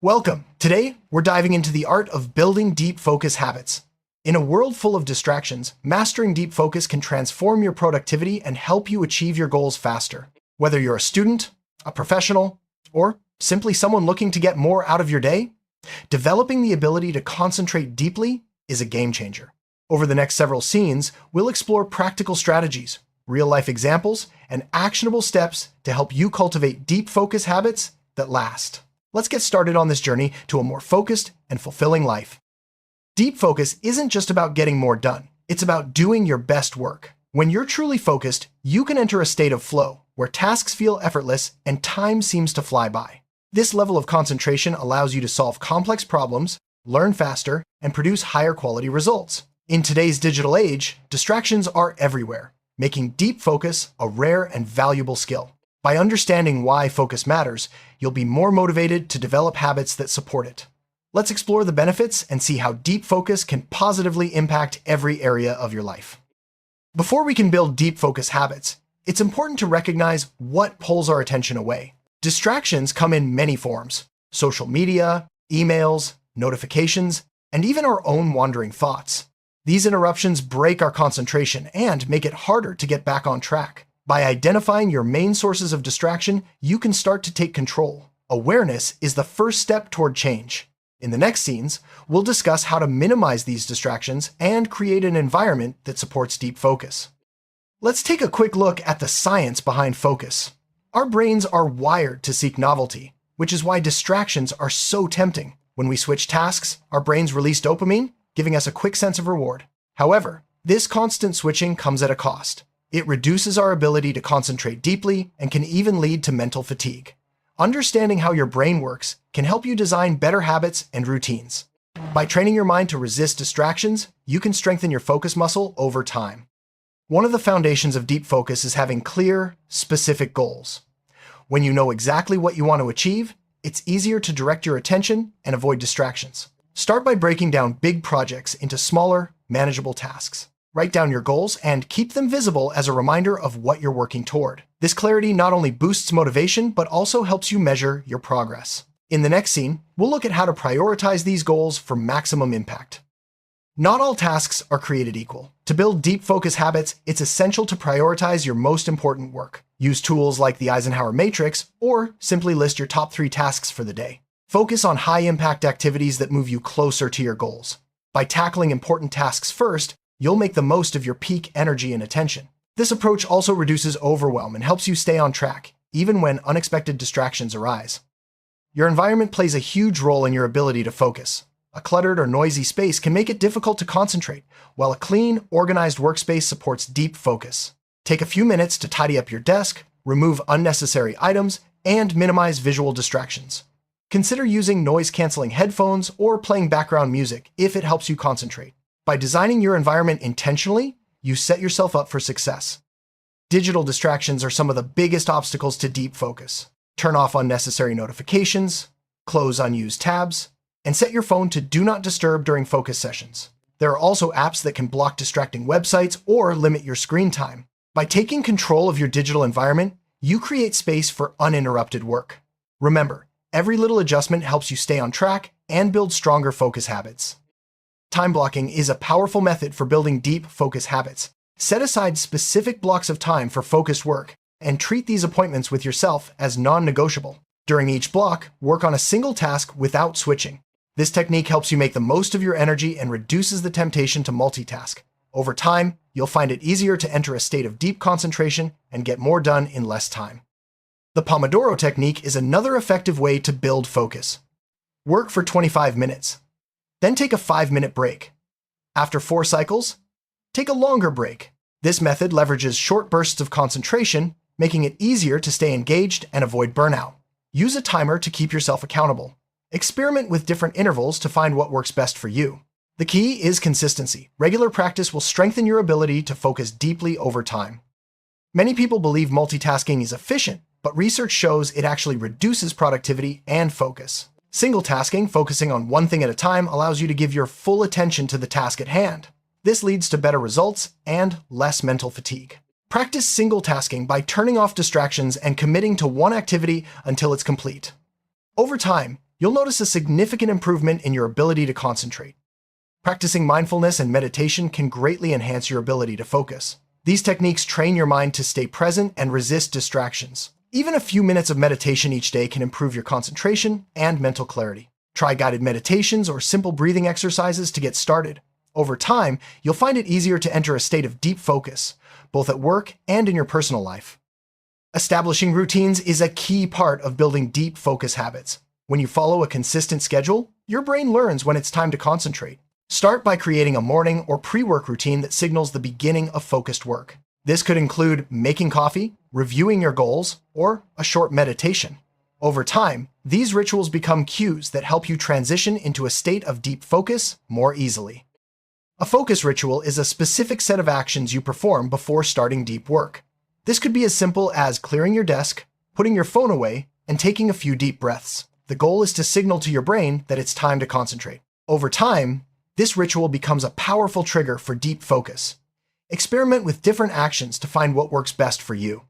Welcome. Today, we're diving into the art of building deep focus habits. In a world full of distractions, mastering deep focus can transform your productivity and help you achieve your goals faster. Whether you're a student, a professional, or simply someone looking to get more out of your day, developing the ability to concentrate deeply is a game changer. Over the next several scenes, we'll explore practical strategies, real-life examples, and actionable steps to help you cultivate deep focus habits that last. Let's get started on this journey to a more focused and fulfilling life. Deep focus isn't just about getting more done. It's about doing your best work. When you're truly focused, you can enter a state of flow, where tasks feel effortless and time seems to fly by. This level of concentration allows you to solve complex problems, learn faster, and produce higher quality results. In today's digital age, distractions are everywhere, making deep focus a rare and valuable skill. By understanding why focus matters, you'll be more motivated to develop habits that support it. Let's explore the benefits and see how deep focus can positively impact every area of your life. Before we can build deep focus habits, it's important to recognize what pulls our attention away. Distractions come in many forms: social media, emails, notifications, and even our own wandering thoughts. These interruptions break our concentration and make it harder to get back on track. By identifying your main sources of distraction, you can start to take control. Awareness is the first step toward change. In the next scenes, we'll discuss how to minimize these distractions and create an environment that supports deep focus. Let's take a quick look at the science behind focus. Our brains are wired to seek novelty, which is why distractions are so tempting. When we switch tasks, our brains release dopamine, giving us a quick sense of reward. However, this constant switching comes at a cost. It reduces our ability to concentrate deeply and can even lead to mental fatigue. Understanding how your brain works can help you design better habits and routines. By training your mind to resist distractions, you can strengthen your focus muscle over time. One of the foundations of deep focus is having clear, specific goals. When you know exactly what you want to achieve, it's easier to direct your attention and avoid distractions. Start by breaking down big projects into smaller, manageable tasks. Write down your goals and keep them visible as a reminder of what you're working toward. This clarity not only boosts motivation, but also helps you measure your progress. In the next scene, we'll look at how to prioritize these goals for maximum impact. Not all tasks are created equal. To build deep focus habits, it's essential to prioritize your most important work. Use tools like the Eisenhower Matrix, or simply list your top 3 tasks for the day. Focus on high-impact activities that move you closer to your goals. By tackling important tasks first, you'll make the most of your peak energy and attention. This approach also reduces overwhelm and helps you stay on track, even when unexpected distractions arise. Your environment plays a huge role in your ability to focus. A cluttered or noisy space can make it difficult to concentrate, while a clean, organized workspace supports deep focus. Take a few minutes to tidy up your desk, remove unnecessary items, and minimize visual distractions. Consider using noise-canceling headphones or playing background music if it helps you concentrate. By designing your environment intentionally, you set yourself up for success. Digital distractions are some of the biggest obstacles to deep focus. Turn off unnecessary notifications, close unused tabs, and set your phone to Do Not Disturb during focus sessions. There are also apps that can block distracting websites or limit your screen time. By taking control of your digital environment, you create space for uninterrupted work. Remember, every little adjustment helps you stay on track and build stronger focus habits. Time blocking is a powerful method for building deep focus habits. Set aside specific blocks of time for focused work and treat these appointments with yourself as non-negotiable. During each block, work on a single task without switching. This technique helps you make the most of your energy and reduces the temptation to multitask. Over time, you'll find it easier to enter a state of deep concentration and get more done in less time. The Pomodoro technique is another effective way to build focus. Work for 25 minutes. Then take a 5-minute break. After 4 cycles, take a longer break. This method leverages short bursts of concentration, making it easier to stay engaged and avoid burnout. Use a timer to keep yourself accountable. Experiment with different intervals to find what works best for you. The key is consistency. Regular practice will strengthen your ability to focus deeply over time. Many people believe multitasking is efficient, but research shows it actually reduces productivity and focus. Single tasking, focusing on one thing at a time, allows you to give your full attention to the task at hand. This leads to better results and less mental fatigue. Practice single tasking by turning off distractions and committing to one activity until it's complete. Over time, you'll notice a significant improvement in your ability to concentrate. Practicing mindfulness and meditation can greatly enhance your ability to focus. These techniques train your mind to stay present and resist distractions. Even a few minutes of meditation each day can improve your concentration and mental clarity. Try guided meditations or simple breathing exercises to get started. Over time, you'll find it easier to enter a state of deep focus, both at work and in your personal life. Establishing routines is a key part of building deep focus habits. When you follow a consistent schedule, your brain learns when it's time to concentrate. Start by creating a morning or pre-work routine that signals the beginning of focused work. This could include making coffee, reviewing your goals, or a short meditation. Over time, these rituals become cues that help you transition into a state of deep focus more easily. A focus ritual is a specific set of actions you perform before starting deep work. This could be as simple as clearing your desk, putting your phone away, and taking a few deep breaths. The goal is to signal to your brain that it's time to concentrate. Over time, this ritual becomes a powerful trigger for deep focus. Experiment with different actions to find what works best for you.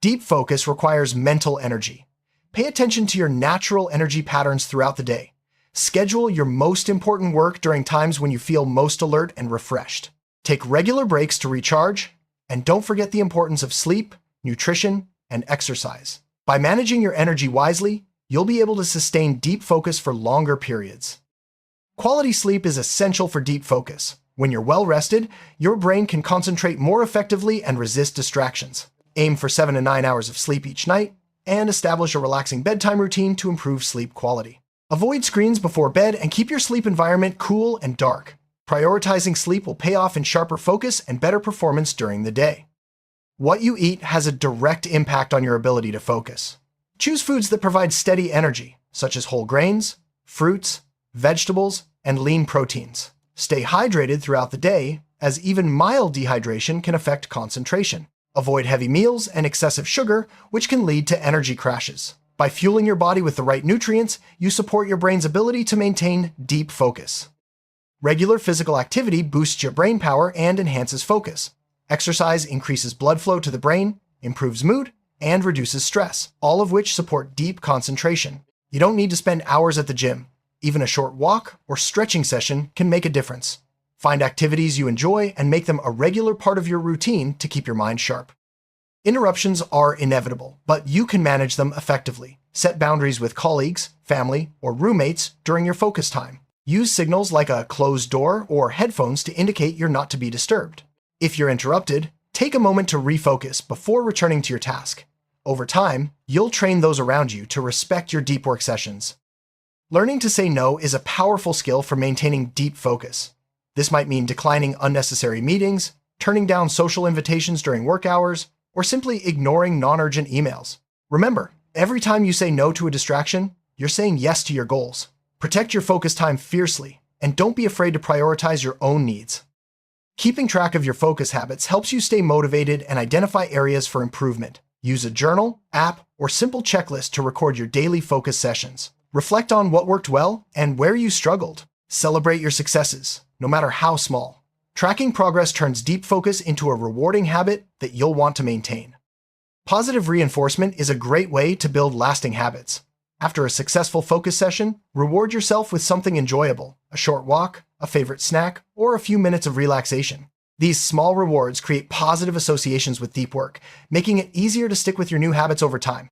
Deep focus requires mental energy. Pay attention to your natural energy patterns throughout the day. Schedule your most important work during times when you feel most alert and refreshed. Take regular breaks to recharge, and don't forget the importance of sleep, nutrition, and exercise. By managing your energy wisely, you'll be able to sustain deep focus for longer periods. Quality sleep is essential for deep focus. When you're well rested, your brain can concentrate more effectively and resist distractions. Aim for 7 to 9 hours of sleep each night, and establish a relaxing bedtime routine to improve sleep quality. Avoid screens before bed and keep your sleep environment cool and dark. Prioritizing sleep will pay off in sharper focus and better performance during the day. What you eat has a direct impact on your ability to focus. Choose foods that provide steady energy, such as whole grains, fruits, vegetables, and lean proteins. Stay hydrated throughout the day, as even mild dehydration can affect concentration. Avoid heavy meals and excessive sugar, which can lead to energy crashes. By fueling your body with the right nutrients, you support your brain's ability to maintain deep focus. Regular physical activity boosts your brain power and enhances focus. Exercise increases blood flow to the brain, improves mood, and reduces stress, all of which support deep concentration. You don't need to spend hours at the gym. Even a short walk or stretching session can make a difference. Find activities you enjoy and make them a regular part of your routine to keep your mind sharp. Interruptions are inevitable, but you can manage them effectively. Set boundaries with colleagues, family, or roommates during your focus time. Use signals like a closed door or headphones to indicate you're not to be disturbed. If you're interrupted, take a moment to refocus before returning to your task. Over time, you'll train those around you to respect your deep work sessions. Learning to say no is a powerful skill for maintaining deep focus. This might mean declining unnecessary meetings, turning down social invitations during work hours, or simply ignoring non-urgent emails. Remember, every time you say no to a distraction, you're saying yes to your goals. Protect your focus time fiercely, and don't be afraid to prioritize your own needs. Keeping track of your focus habits helps you stay motivated and identify areas for improvement. Use a journal, app, or simple checklist to record your daily focus sessions. Reflect on what worked well and where you struggled. Celebrate your successes, no matter how small. Tracking progress turns deep focus into a rewarding habit that you'll want to maintain. Positive reinforcement is a great way to build lasting habits. After a successful focus session, reward yourself with something enjoyable, a short walk, a favorite snack, or a few minutes of relaxation. These small rewards create positive associations with deep work, making it easier to stick with your new habits over time.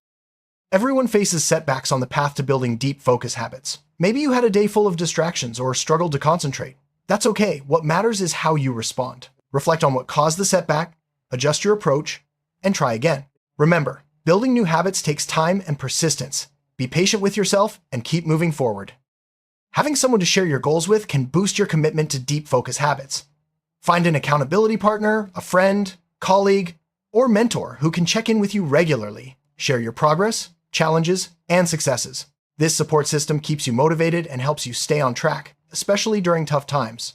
Everyone faces setbacks on the path to building deep focus habits. Maybe you had a day full of distractions or struggled to concentrate. That's okay. What matters is how you respond. Reflect on what caused the setback, adjust your approach, and try again. Remember, building new habits takes time and persistence. Be patient with yourself and keep moving forward. Having someone to share your goals with can boost your commitment to deep focus habits. Find an accountability partner, a friend, colleague, or mentor who can check in with you regularly. Share your progress, challenges, and successes. This support system keeps you motivated and helps you stay on track, especially during tough times.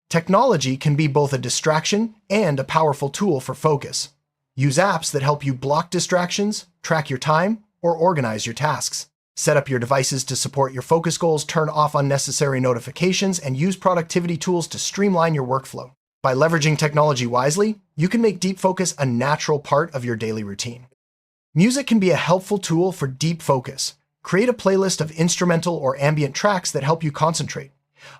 Technology can be both a distraction and a powerful tool for focus. Use apps that help you block distractions, track your time, or organize your tasks. Set up your devices to support your focus goals, turn off unnecessary notifications, and use productivity tools to streamline your workflow. By leveraging technology wisely, you can make deep focus a natural part of your daily routine. Music can be a helpful tool for deep focus. Create a playlist of instrumental or ambient tracks that help you concentrate.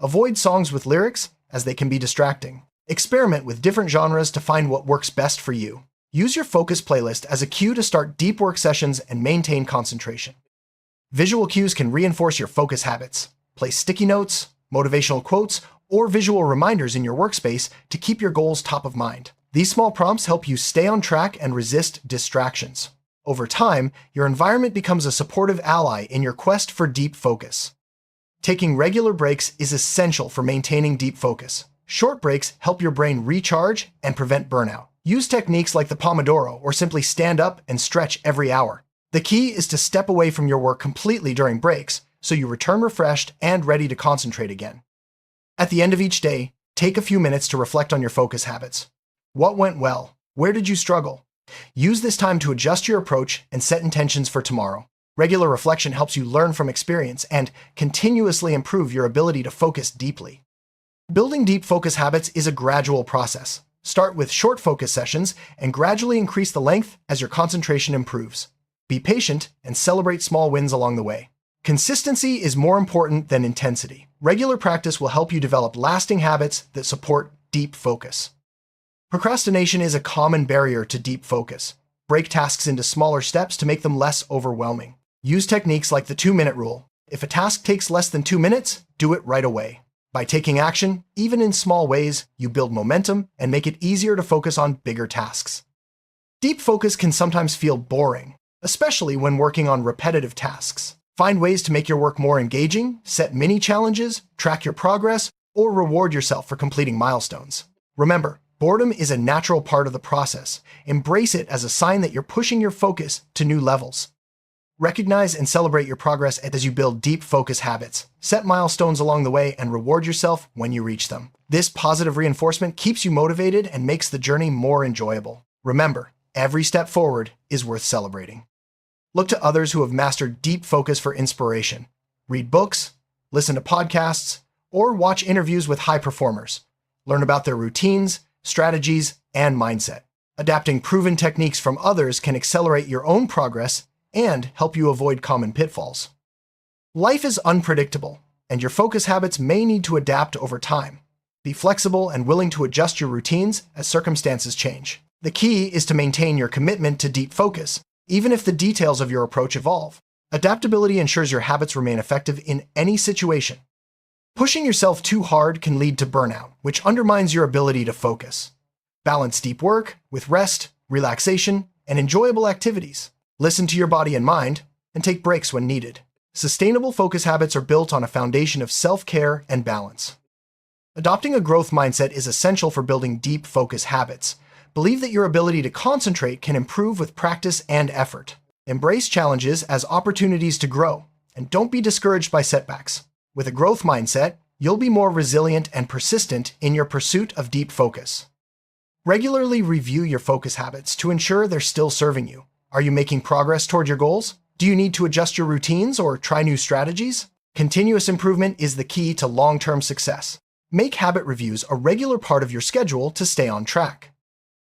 Avoid songs with lyrics, as they can be distracting. Experiment with different genres to find what works best for you. Use your focus playlist as a cue to start deep work sessions and maintain concentration. Visual cues can reinforce your focus habits. Place sticky notes, motivational quotes, or visual reminders in your workspace to keep your goals top of mind. These small prompts help you stay on track and resist distractions. Over time, your environment becomes a supportive ally in your quest for deep focus. Taking regular breaks is essential for maintaining deep focus. Short breaks help your brain recharge and prevent burnout. Use techniques like the Pomodoro or simply stand up and stretch every hour. The key is to step away from your work completely during breaks so you return refreshed and ready to concentrate again. At the end of each day, take a few minutes to reflect on your focus habits. What went well? Where did you struggle? Use this time to adjust your approach and set intentions for tomorrow. Regular reflection helps you learn from experience and continuously improve your ability to focus deeply. Building deep focus habits is a gradual process. Start with short focus sessions and gradually increase the length as your concentration improves. Be patient and celebrate small wins along the way. Consistency is more important than intensity. Regular practice will help you develop lasting habits that support deep focus. Procrastination is a common barrier to deep focus. Break tasks into smaller steps to make them less overwhelming. Use techniques like the 2-minute rule. If a task takes less than 2 minutes, do it right away. By taking action, even in small ways, you build momentum and make it easier to focus on bigger tasks. Deep focus can sometimes feel boring, especially when working on repetitive tasks. Find ways to make your work more engaging, set mini challenges, track your progress, or reward yourself for completing milestones. Remember, boredom is a natural part of the process. Embrace it as a sign that you're pushing your focus to new levels. Recognize and celebrate your progress as you build deep focus habits. Set milestones along the way and reward yourself when you reach them. This positive reinforcement keeps you motivated and makes the journey more enjoyable. Remember, every step forward is worth celebrating. Look to others who have mastered deep focus for inspiration. Read books, listen to podcasts, or watch interviews with high performers. Learn about their routines, strategies, and mindset. Adapting proven techniques from others can accelerate your own progress and help you avoid common pitfalls. Life is unpredictable, and your focus habits may need to adapt over time. Be flexible and willing to adjust your routines as circumstances change. The key is to maintain your commitment to deep focus, even if the details of your approach evolve. Adaptability ensures your habits remain effective in any situation. Pushing yourself too hard can lead to burnout, which undermines your ability to focus. Balance deep work with rest, relaxation, and enjoyable activities. Listen to your body and mind, and take breaks when needed. Sustainable focus habits are built on a foundation of self-care and balance. Adopting a growth mindset is essential for building deep focus habits. Believe that your ability to concentrate can improve with practice and effort. Embrace challenges as opportunities to grow, and don't be discouraged by setbacks. With a growth mindset, you'll be more resilient and persistent in your pursuit of deep focus. Regularly review your focus habits to ensure they're still serving you. Are you making progress toward your goals? Do you need to adjust your routines or try new strategies? Continuous improvement is the key to long-term success. Make habit reviews a regular part of your schedule to stay on track.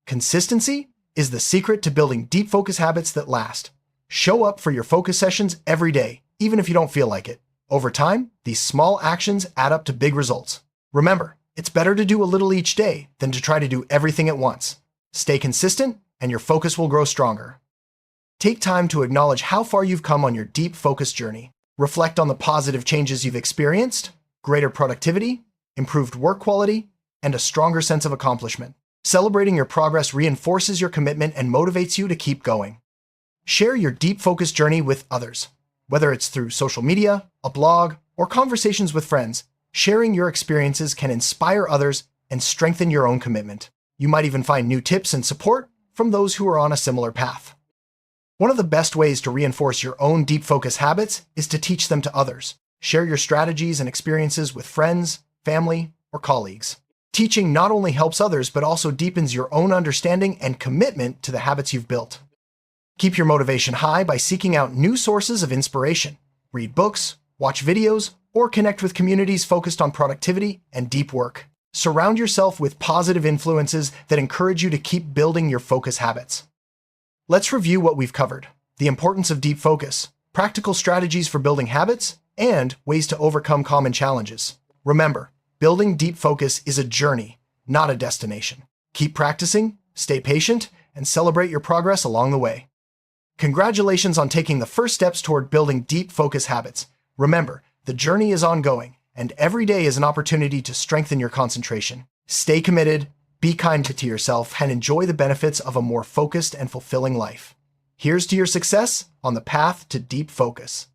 Consistency is the secret to building deep focus habits that last. Show up for your focus sessions every day, even if you don't feel like it. Over time, these small actions add up to big results. Remember, it's better to do a little each day than to try to do everything at once. Stay consistent, and your focus will grow stronger. Take time to acknowledge how far you've come on your deep focus journey. Reflect on the positive changes you've experienced, greater productivity, improved work quality, and a stronger sense of accomplishment. Celebrating your progress reinforces your commitment and motivates you to keep going. Share your deep focus journey with others. Whether it's through social media, a blog, or conversations with friends, sharing your experiences can inspire others and strengthen your own commitment. You might even find new tips and support from those who are on a similar path. One of the best ways to reinforce your own deep focus habits is to teach them to others. Share your strategies and experiences with friends, family, or colleagues. Teaching not only helps others, but also deepens your own understanding and commitment to the habits you've built. Keep your motivation high by seeking out new sources of inspiration. Read books, watch videos, or connect with communities focused on productivity and deep work. Surround yourself with positive influences that encourage you to keep building your focus habits. Let's review what we've covered. The importance of deep focus, practical strategies for building habits, and ways to overcome common challenges. Remember, building deep focus is a journey, not a destination. Keep practicing, stay patient, and celebrate your progress along the way. Congratulations on taking the first steps toward building deep focus habits. Remember, the journey is ongoing, and every day is an opportunity to strengthen your concentration. Stay committed, be kind to yourself, and enjoy the benefits of a more focused and fulfilling life. Here's to your success on the path to deep focus.